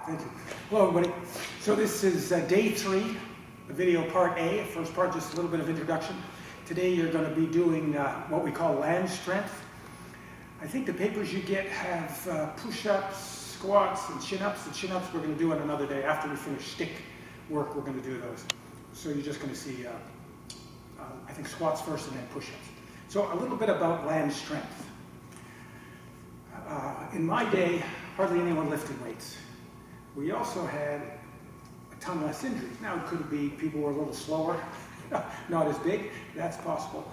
Thank you. Hello, everybody. So this is day 3, the video part A. First part, just a little bit of introduction. Today you're going to be doing what we call land strength. I think the papers you get have push-ups, squats, and chin-ups. The chin-ups we're going to do on another day. After we finish stick work, we're going to do those. So you're just going to see, I think, squats first and then push-ups. So a little bit about land strength. In my day, hardly anyone lifted weights. We also had a ton less injuries. Now it could be people were a little slower, not as big, that's possible.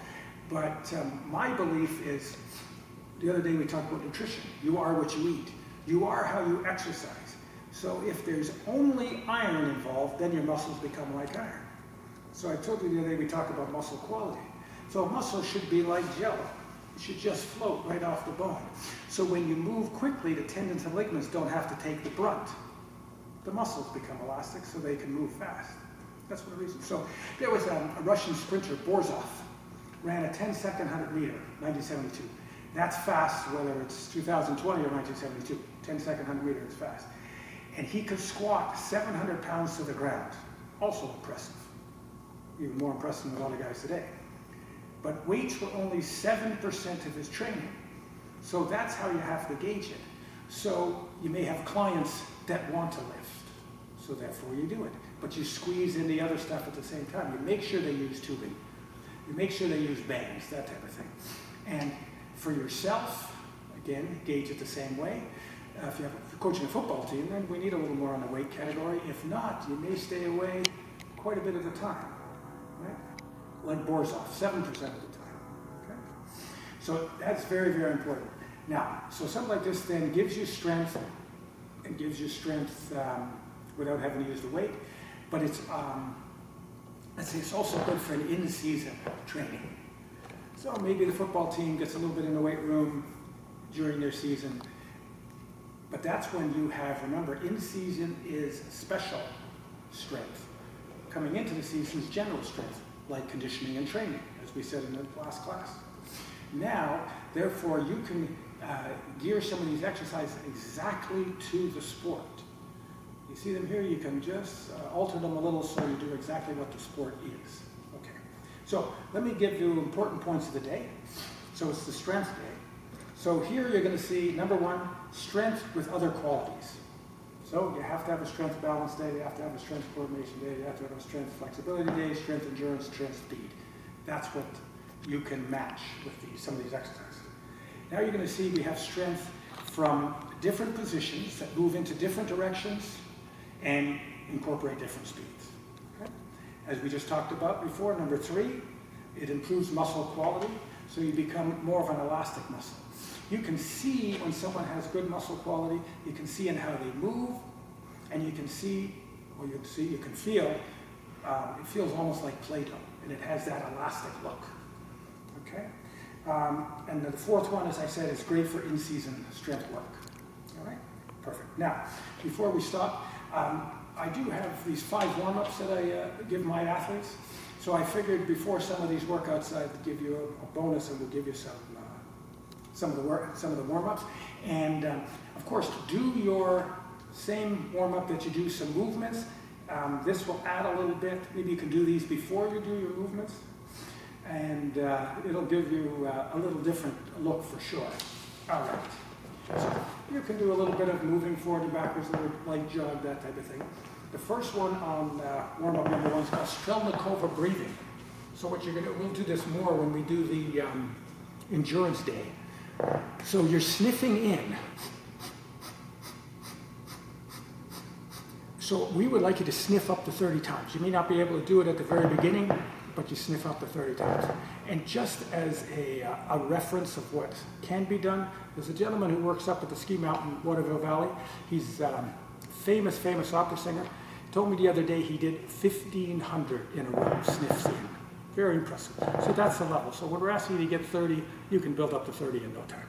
But my belief is, the other day we talked about nutrition. You are what you eat. You are how you exercise. So if there's only iron involved, then your muscles become like iron. So I told you the other day we talked about muscle quality. So muscle should be like jello. It should just float right off the bone. So when you move quickly, the tendons and ligaments don't have to take the brunt. The muscles become elastic so they can move fast. That's one of the reasons. So there was a Russian sprinter, Borzov, ran a 10-second 100-meter, 1972. That's fast, whether it's 2020 or 1972. 10-second 100-meter is fast. And he could squat 700 pounds to the ground. Also impressive. Even more impressive than a lot of guys today. But weights were only 7% of his training. So that's how you have to gauge it. So you may have clients that want to lift. So therefore you do it. But you squeeze in the other stuff at the same time. You make sure they use tubing. You make sure they use bands, that type of thing. And for yourself, again, gauge it the same way. If you're coaching a football team, then we need a little more on the weight category. If not, you may stay away quite a bit of the time. Right? Like Borzov, 7% of the time. Okay? So that's very, very important. Now, so something like this then gives you strength, and gives you strength without having to use the weight, but it's, let's say it's also good for an in-season training. So maybe the football team gets a little bit in the weight room during their season, but that's when you have, remember, in-season is special strength. Coming into the season is general strength, like conditioning and training, as we said in the last class. Now, therefore, you can gear some of these exercises exactly to the sport. You see them here, you can just alter them a little so you do exactly what the sport is. Okay, so let me give you important points of the day. So it's the strength day. So here you're going to see, number 1, strength with other qualities. So you have to have a strength balance day, you have to have a strength coordination day, you have to have a strength flexibility day, strength endurance, strength speed. That's what you can match with some of these exercises. Now you're going to see we have strength from different positions that move into different directions and incorporate different speeds. Okay? As we just talked about before, number 3, it improves muscle quality, so you become more of an elastic muscle. You can see when someone has good muscle quality, you can see in how they move, and you can see, or you can feel, it feels almost like Play-Doh, and it has that elastic look. Okay? And the 4th one, as I said, is great for in-season strength work. All right? Perfect. Now, before we stop, I do have these 5 warm-ups that I give my athletes. So I figured before some of these workouts, I'd give you a bonus, and we'll give you some of the warm-ups. And of course, do your same warm-up that you do some movements. This will add a little bit. Maybe you can do these before you do your movements. And it'll give you a little different look for sure. All right. So you can do a little bit of moving forward and backwards, a little light jog, that type of thing. The first one on warm-up number 1 is called Strelnikova breathing. So what you're going to, we'll do this more when we do the endurance day. So you're sniffing in. So we would like you to sniff up to 30 times. You may not be able to do it at the very beginning, but you sniff up to 30 times. And just as a reference of what can be done, there's a gentleman who works up at the ski mountain, Waterville Valley. He's a famous opera singer. He told me the other day he did 1,500 in a row, sniffs in. Very impressive. So that's the level. So when we're asking you to get 30, you can build up to 30 in no time.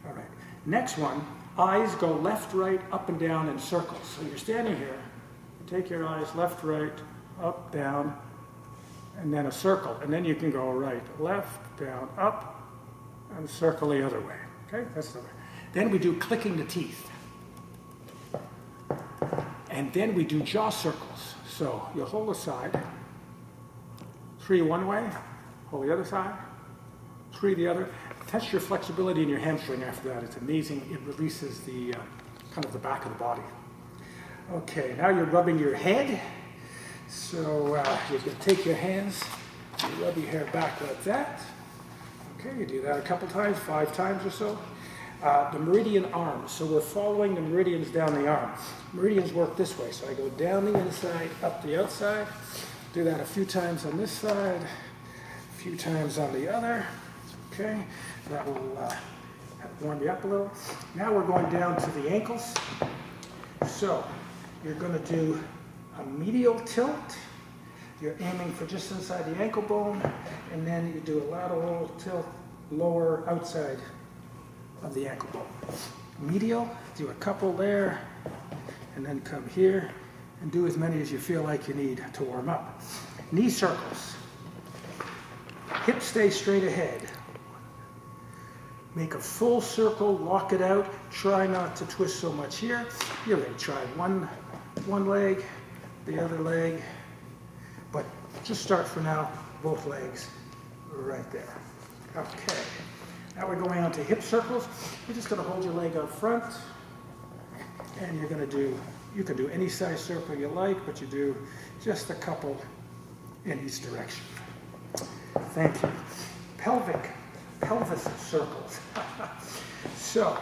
All right. Next one, eyes go left, right, up and down in circles. So you're standing here, you take your eyes left, right, up, down, and then a circle. And then you can go right, left, down, up, and circle the other way. Okay, that's the way. Then we do clicking the teeth. And then we do jaw circles. So you'll hold the side, 3 one way, hold the other side, 3 the other. Test your flexibility in your hamstring after that. It's amazing. It releases the kind of the back of the body. Okay, now you're rubbing your head. So you can take your hands, you rub your hair back like that. Okay, you do that a couple times, 5 times or so. The meridian arms. So we're following the meridians down the arm. Meridians work this way. So I go down the inside, up the outside. Do that a few times on this side, a few times on the other. Okay, that will warm you up a little. Now we're going down to the ankles. So you're going to do a medial tilt. You're aiming for just inside the ankle bone, and then you do a lateral tilt lower outside of the ankle bone. Medial, do a couple there, and then come here and do as many as you feel like you need to warm up. Knee circles. Hips stay straight ahead. Make a full circle, walk it out. Try not to twist so much here. You're going to try one leg, the other leg, but just start for now, both legs right there. Okay, now we're going on to hip circles. You're just going to hold your leg up front, and you're going to do, you can do any size circle you like, but you do just a couple in each direction. Thank you. Pelvis circles. So,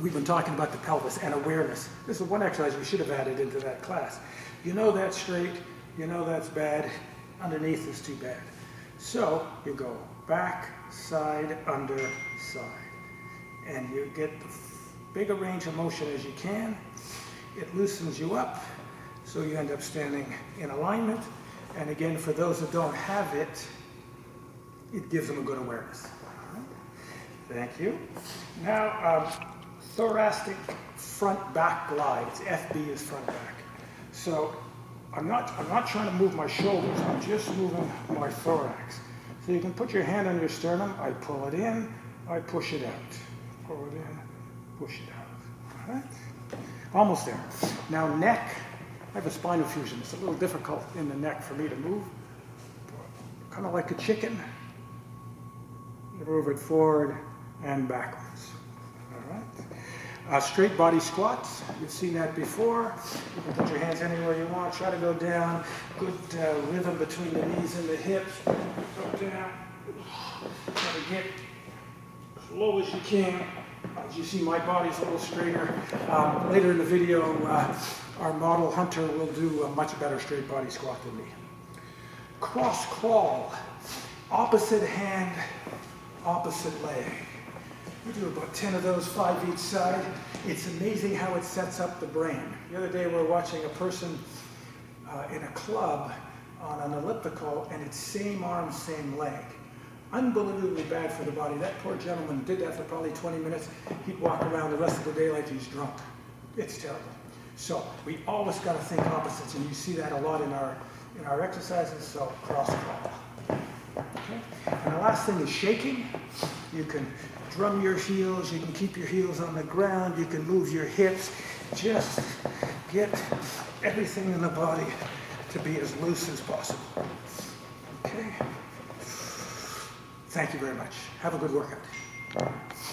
we've been talking about the pelvis and awareness. This is one exercise we should have added into that class. You know that's straight, you know that's bad, underneath is too bad. So, you go back, side, under, side. And you get the bigger range of motion as you can. It loosens you up, so you end up standing in alignment. And again, for those that don't have it, it gives them a good awareness. Thank you. Now, thoracic front back glide. It's FB is front back. So I'm not trying to move my shoulders. I'm just moving my thorax. So you can put your hand on your sternum. I pull it in. I push it out. Pull it in. Push it out. All right. Almost there. Now neck. I have a spinal fusion. It's a little difficult in the neck for me to move. Kind of like a chicken. You move it forward and backwards. All right. Straight body squats. You've seen that before. You can put your hands anywhere you want. Try to go down. Good rhythm between the knees and the hips. Go down. Try to get as low as you can. As you see, my body's a little straighter. Later in the video, our model Hunter will do a much better straight body squat than me. Cross crawl. Opposite hand, opposite leg. We do about 10 of those, 5 each side. It's amazing how it sets up the brain. The other day we were watching a person in a club on an elliptical, and it's same arm, same leg. Unbelievably bad for the body. That poor gentleman did that for probably 20 minutes. He'd walk around the rest of the day like he's drunk. It's terrible. So we always got to think opposites, and you see that a lot in our exercises. So cross crawl. Okay. And the last thing is shaking. You can drum your heels. You can keep your heels on the ground. You can move your hips. Just get everything in the body to be as loose as possible. Okay. Thank you very much. Have a good workout.